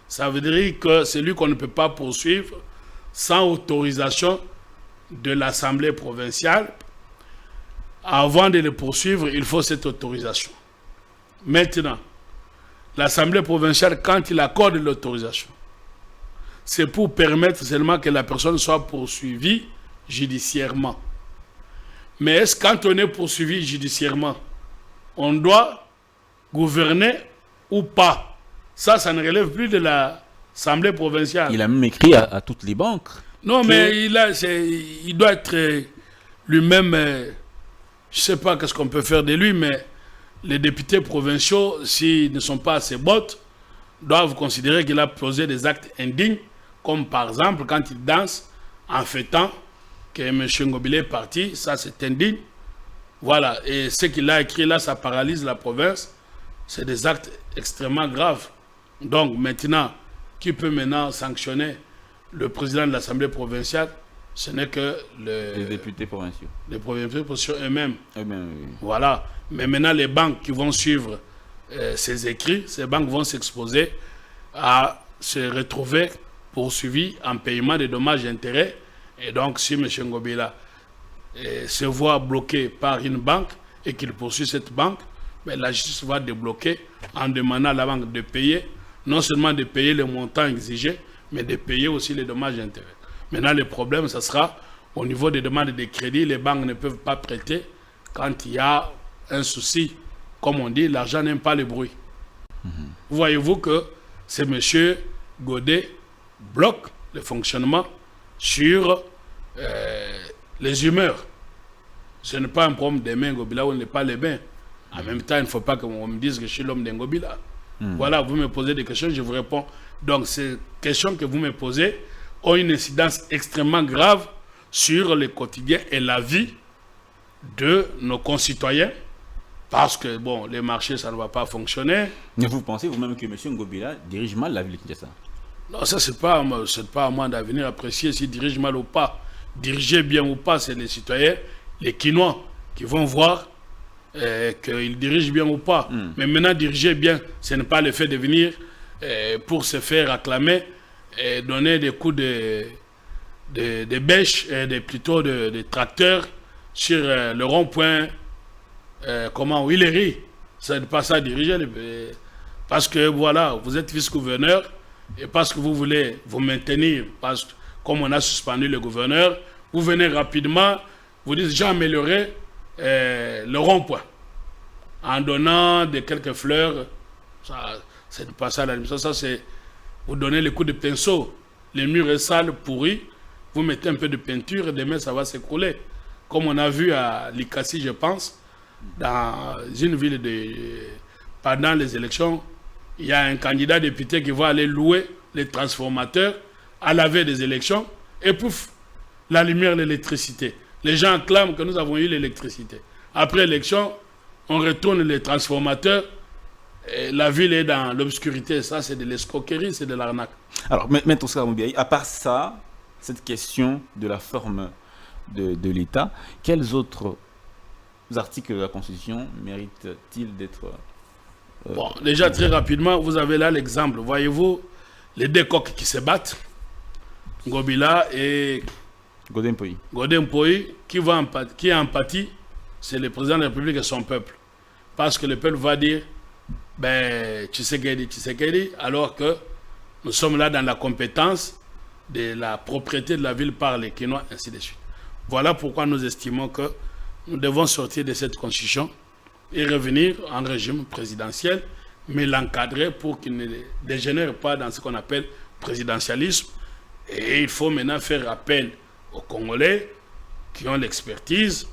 ça veut dire que celui qu'on ne peut pas poursuivre sans autorisation de l'Assemblée provinciale, avant de le poursuivre, il faut cette autorisation. Maintenant, l'Assemblée provinciale, quand il accorde l'autorisation, c'est pour permettre seulement que la personne soit poursuivie judiciairement. Mais est-ce quand on est poursuivi judiciairement, on doit gouverner ou pas? Ça ne relève plus de l'Assemblée provinciale. Il a même écrit à toutes les banques. Non, mais il doit être lui-même, je ne sais pas qu'est-ce qu'on peut faire de lui, mais les députés provinciaux, s'ils ne sont pas à ses bottes, doivent considérer qu'il a posé des actes indignes, comme par exemple quand il danse en fêtant que M. Ngobila est parti, ça c'est indigne. Voilà, et ce qu'il a écrit là, ça paralyse la province. C'est des actes extrêmement graves. Donc maintenant, qui peut maintenant sanctionner le président de l'Assemblée provinciale? Ce n'est que les députés provinciaux. Les députés provinciaux eux-mêmes. Oui. Voilà. Mais maintenant, les banques qui vont suivre ces écrits, ces banques vont s'exposer à se retrouver poursuivis en paiement des dommages et intérêts. Et donc, si M. Ngobila se voit bloqué par une banque et qu'il poursuit cette banque, ben, la justice va débloquer en demandant à la banque de payer, non seulement de payer le montant exigé, mais de payer aussi les dommages et intérêts. Maintenant, le problème, ce sera au niveau des demandes de crédit. Les banques ne peuvent pas prêter quand il y a un souci. Comme on dit, l'argent n'aime pas le bruit. Voyez-vous que c'est M. Godet bloque le fonctionnement sur les humeurs. Ce n'est pas un problème des mains Ngobila, on n'est pas les mains. En même temps, il ne faut pas qu'on me dise que je suis l'homme d'Ngobila. Voilà, vous me posez des questions, je vous réponds. Donc, ces questions que vous me posez ont une incidence extrêmement grave sur le quotidien et la vie de nos concitoyens. Parce que, bon, les marchés, ça ne va pas fonctionner. Mais vous pensez vous-même que M. Ngobila dirige mal la ville de Kinshasa? Non, ça, c'est pas à moi d'avenir apprécier s'il dirige mal ou pas. Diriger bien ou pas, c'est les citoyens, les Quinois, qui vont voir qu'il dirige bien ou pas. Mais maintenant, diriger bien, ce n'est pas le fait de venir pour se faire acclamer et donner des coups de bêche, plutôt de tracteurs sur le rond-point, Huilery. Ce n'est pas ça diriger. Parce que voilà, vous êtes vice-gouverneur et parce que vous voulez vous maintenir, parce que comme on a suspendu le gouverneur, vous venez rapidement, vous dites j'ai amélioré le rond-point en donnant quelques fleurs. Ça, c'est pas ça l'administration, ça c'est vous donner les coups de pinceau. le mur est sale, pourri, vous mettez un peu de peinture et demain ça va s'écrouler. Comme on a vu à Likasi, je pense, dans une ville pendant les élections, il y a un candidat député qui va aller louer les transformateurs à la veille des élections et pouf, la lumière, l'électricité. Les gens clament que nous avons eu l'électricité. Après l'élection, on retourne les transformateurs, et la ville est dans l'obscurité. Ça, c'est de l'escroquerie, c'est de l'arnaque. Alors, Maître Oscar Moubiaï, à part ça, cette question de la forme de l'État, quels autres articles de la Constitution méritent-ils d'être... Bon, déjà, très rapidement, vous avez là l'exemple. Voyez-vous, les deux coqs qui se battent, Ngobila et Godin Mpoyi, qui est empathie, c'est le président de la République et son peuple. Parce que le peuple va dire, ben, Tshisekedi, alors que nous sommes là dans la compétence de la propriété de la ville par les Kinois, ainsi de suite. Voilà pourquoi nous estimons que nous devons sortir de cette constitution et revenir en régime présidentiel, mais l'encadrer pour qu'il ne dégénère pas dans ce qu'on appelle présidentialisme. Et il faut maintenant faire appel aux Congolais qui ont l'expertise.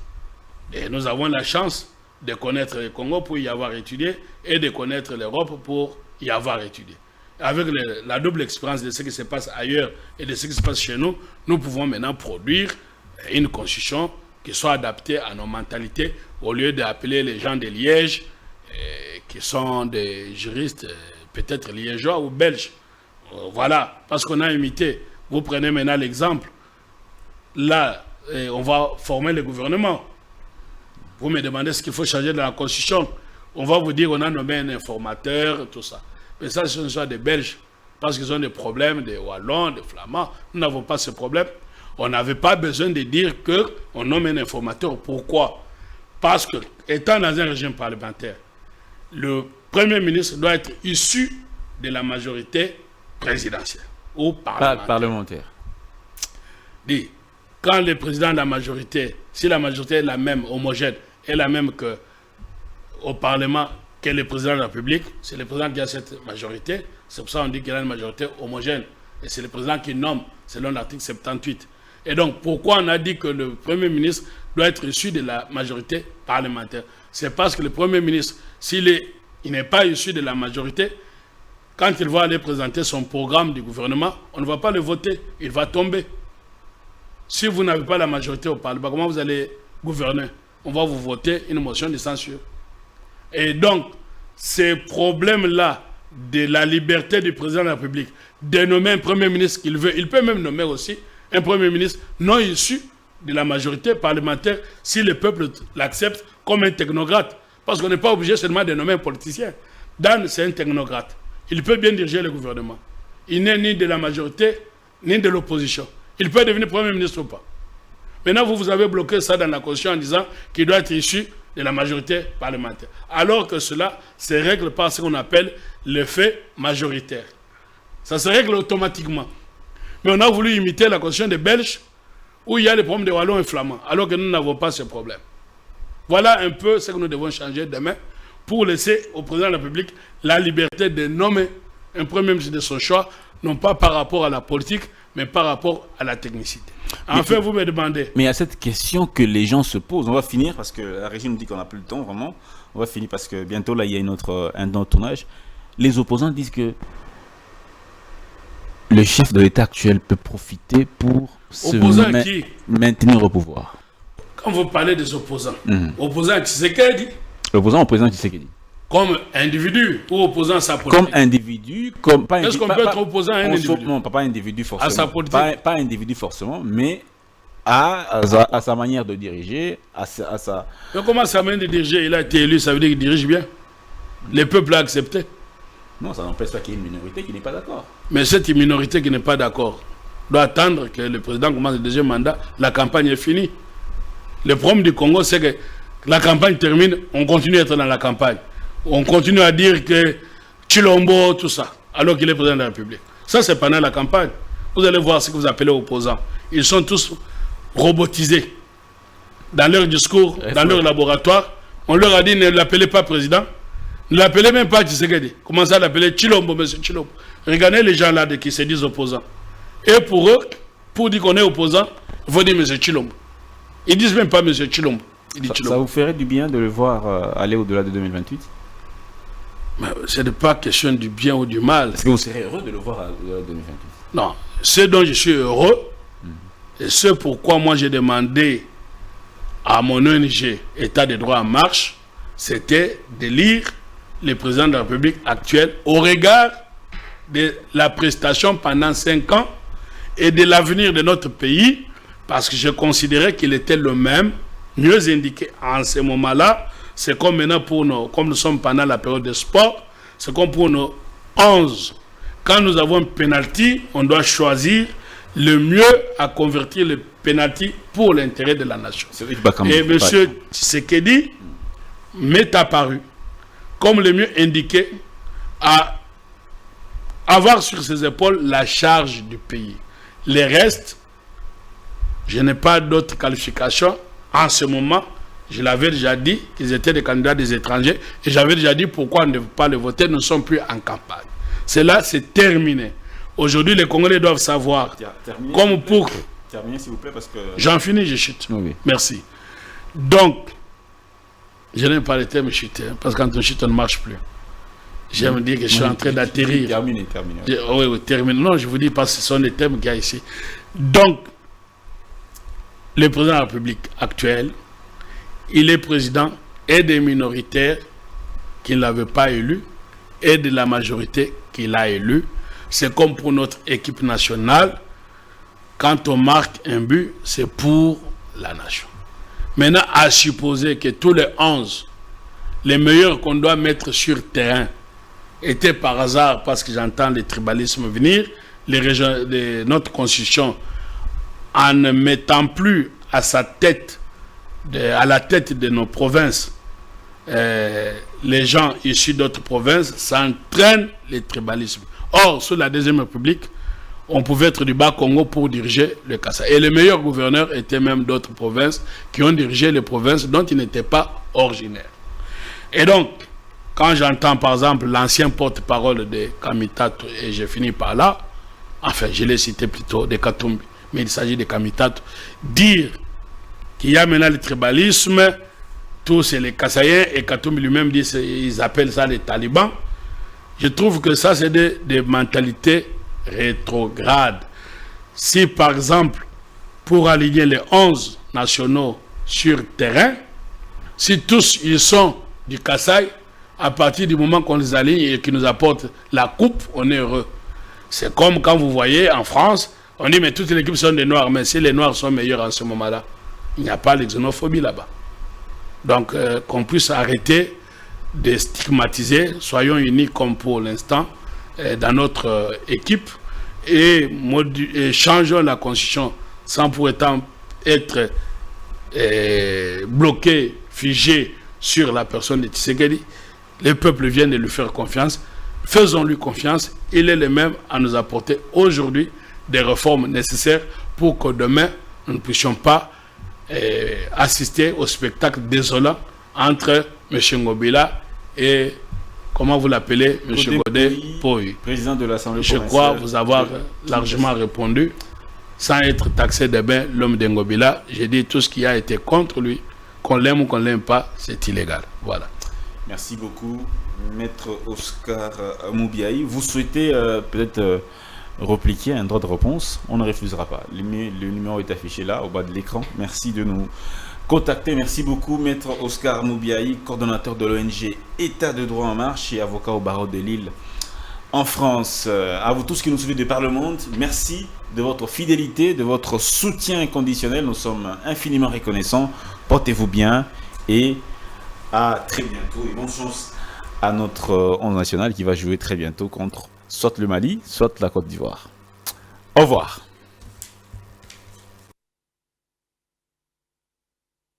Et nous avons la chance de connaître le Congo pour y avoir étudié et de connaître l'Europe pour y avoir étudié. Avec la double expérience de ce qui se passe ailleurs et de ce qui se passe chez nous, nous pouvons maintenant produire une constitution qui soit adaptée à nos mentalités au lieu d'appeler les gens de Liège, qui sont des juristes peut-être liégeois ou belges. Voilà, parce qu'on a imité. Vous prenez maintenant l'exemple. Là, on va former le gouvernement. Vous me demandez ce qu'il faut changer dans la Constitution. On va vous dire qu'on a nommé un informateur, tout ça. Mais ça, ce sont des Belges, parce qu'ils ont des problèmes, des Wallons, des Flamands. Nous n'avons pas ce problème. On n'avait pas besoin de dire qu'on nomme un informateur. Pourquoi? Parce que, étant dans un régime parlementaire, le Premier ministre doit être issu de la majorité présidentielle ou parlementaire. Dit, quand le président de la majorité, si la majorité est la même, homogène, est la même qu'au Parlement, que le président de la République, c'est le président qui a cette majorité. C'est pour ça qu'on dit qu'il a une majorité homogène. Et c'est le président qui nomme, selon l'article 78. Et donc, pourquoi on a dit que le Premier ministre doit être issu de la majorité parlementaire? C'est parce que le Premier ministre, s'il n'est pas issu de la majorité, quand il va aller présenter son programme du gouvernement, on ne va pas le voter, il va tomber. Si vous n'avez pas la majorité au Parlement, comment vous allez gouverner? On va vous voter une motion de censure. Et donc, ces problèmes-là de la liberté du président de la République, de nommer un Premier ministre qu'il veut, il peut même nommer aussi un Premier ministre non issu de la majorité parlementaire si le peuple l'accepte comme un technocrate. Parce qu'on n'est pas obligé seulement de nommer un politicien. Dan, c'est un technocrate. Il peut bien diriger le gouvernement. Il n'est ni de la majorité, ni de l'opposition. Il peut devenir Premier ministre ou pas. Maintenant, vous avez bloqué ça dans la Constitution en disant qu'il doit être issu de la majorité parlementaire. Alors que cela se règle par ce qu'on appelle l'effet majoritaire. Ça se règle automatiquement. Mais on a voulu imiter la Constitution des Belges où il y a les problèmes de Wallons et Flamands, alors que nous n'avons pas ce problème. Voilà un peu ce que nous devons changer demain pour laisser au président de la République la liberté de nommer un Premier ministre de son choix, non pas par rapport à la politique, mais par rapport à la technicité. Enfin, vous me demandez... Mais il y a cette question que les gens se posent. On va finir, parce que la régie nous dit qu'on n'a plus le temps, vraiment. On va finir parce que bientôt, là, il y a un autre tournage. Les opposants disent que le chef de l'État actuel peut profiter pour se maintenir au pouvoir. Quand vous parlez des opposants, opposants à Tshisekedi, l'opposant au président Tshisekedi. Comme individu ou opposant à sa politique? Comme individu, comme pas. Est-ce qu'on peut être opposant à un individu? Non, pas individu forcément. À sa politique? Pas individu forcément, mais à sa manière de diriger, à sa... Mais comment sa manière de diriger? Il a été élu, ça veut dire qu'il dirige bien. Le peuple l'a accepté. Non, ça n'empêche pas qu'il y ait une minorité qui n'est pas d'accord. Mais cette minorité qui n'est pas d'accord doit attendre que le président commence le deuxième mandat, la campagne est finie. Le problème du Congo, c'est que la campagne termine, on continue à être dans la campagne. On continue à dire que Chilombo, tout ça, alors qu'il est président de la République. Ça, c'est pendant la campagne. Vous allez voir ce que vous appelez opposants. Ils sont tous robotisés. Dans leur discours, dans leur laboratoire, on leur a dit ne l'appelez pas président, ne l'appelez même pas Tshisekedi. Commencez à l'appeler Chilombo, monsieur Chilombo. Regardez les gens là qui se disent opposants. Et pour eux, pour dire qu'on est opposant, il faut dire M. Tshilombo. Ils disent même pas M. Tshilombo. Ça vous ferait du bien de le voir aller au-delà de 2028? Ce n'est pas question du bien ou du mal. Est-ce que vous serez heureux de le voir au-delà de 2028? Non. Ce dont je suis heureux, et ce pourquoi moi j'ai demandé à mon ONG État des droits en marche, c'était de lire le président de la République actuel au regard de la prestation pendant 5 ans et de l'avenir de notre pays, parce que je considérais qu'il était le même, mieux indiqué en ce moment-là. C'est comme maintenant pour nous, comme nous sommes pendant la période de sport, c'est comme pour nos 11. Quand nous avons un penalty, on doit choisir le mieux à convertir le penalty pour l'intérêt de la nation. Et M. Tshisekedi m'est apparu comme le mieux indiqué à avoir sur ses épaules la charge du pays. Les restes, je n'ai pas d'autres qualifications en ce moment. Je l'avais déjà dit qu'ils étaient des candidats des étrangers et j'avais déjà dit pourquoi on ne veut pas le voter. Nous ne sommes plus en campagne. Cela, c'est terminé. Aujourd'hui, les Congolais doivent savoir. Comme pour... Terminez, s'il vous plaît, parce que... J'en finis, je chute. Oui. Merci. Donc, je n'aime pas le terme chuter, parce que quand on chute, on ne marche plus. J'aime dire que je suis en train d'atterrir. Terminé. Oui, terminé. Non, je vous dis parce que ce sont les termes qu'il y a ici. Donc, le président de la République actuel, il est président et des minoritaires qui ne l'avaient pas élu et de la majorité qui l'a élu. C'est comme pour notre équipe nationale. Quand on marque un but, c'est pour la nation. Maintenant, à supposer que tous les 11, les meilleurs qu'on doit mettre sur terrain, étaient par hasard, parce que j'entends le tribalisme venir, notre constitution, en ne mettant plus à sa tête, à la tête de nos provinces, les gens issus d'autres provinces, ça entraîne le tribalisme. Or, sous la Deuxième République, on pouvait être du Bas-Congo pour diriger le Kasaï. Et les meilleurs gouverneurs étaient même d'autres provinces qui ont dirigé les provinces dont ils n'étaient pas originaires. Et donc, quand j'entends par exemple l'ancien porte-parole de Kamitatou, et j'ai fini par là, enfin je l'ai cité plutôt, de Katumbi, mais il s'agit de Kamitatou, dire qu'il y a maintenant le tribalisme, tous c'est les Kasaïens, et Katumbi lui-même dit ils appellent ça les talibans. Je trouve que ça c'est des mentalités rétrogrades. Si par exemple, pour aligner les 11 nationaux sur terrain, si tous ils sont du Kasaï, à partir du moment qu'on les aligne et qu'ils nous apportent la coupe, on est heureux. C'est comme quand vous voyez en France, on dit mais toutes les équipes sont des Noirs, mais si les Noirs sont meilleurs en ce moment-là, il n'y a pas de xénophobie là-bas. Donc qu'on puisse arrêter de stigmatiser, soyons unis comme pour l'instant dans notre équipe et changeons la constitution sans pour autant être bloqué, figé sur la personne de Tshisekedi. Les peuples viennent de lui faire confiance. Faisons-lui confiance. Il est le même à nous apporter aujourd'hui des réformes nécessaires pour que demain, nous ne puissions pas assister au spectacle désolant entre M. Ngobila et, comment vous l'appelez, M. Godé Poy. Président de l'Assemblée provinciale. Je crois vous avoir largement répondu, sans être taxé de bain, l'homme de Ngobila. J'ai dit tout ce qui a été contre lui, qu'on l'aime ou qu'on ne l'aime pas, c'est illégal. Voilà. Merci beaucoup, Maître Oscar Moubiaï. Vous souhaitez peut-être repliquer un droit de réponse? On ne refusera pas. Le numéro est affiché là, au bas de l'écran. Merci de nous contacter. Merci beaucoup, Maître Oscar Moubiaï, coordonnateur de l'ONG État de droit en marche et avocat au barreau de Lille en France. À vous tous qui nous suivez de par le monde, merci de votre fidélité, de votre soutien inconditionnel. Nous sommes infiniment reconnaissants. Portez-vous bien et à très bientôt. Et bonne chance à notre 11 national qui va jouer très bientôt contre soit le Mali, soit la Côte d'Ivoire. Au revoir.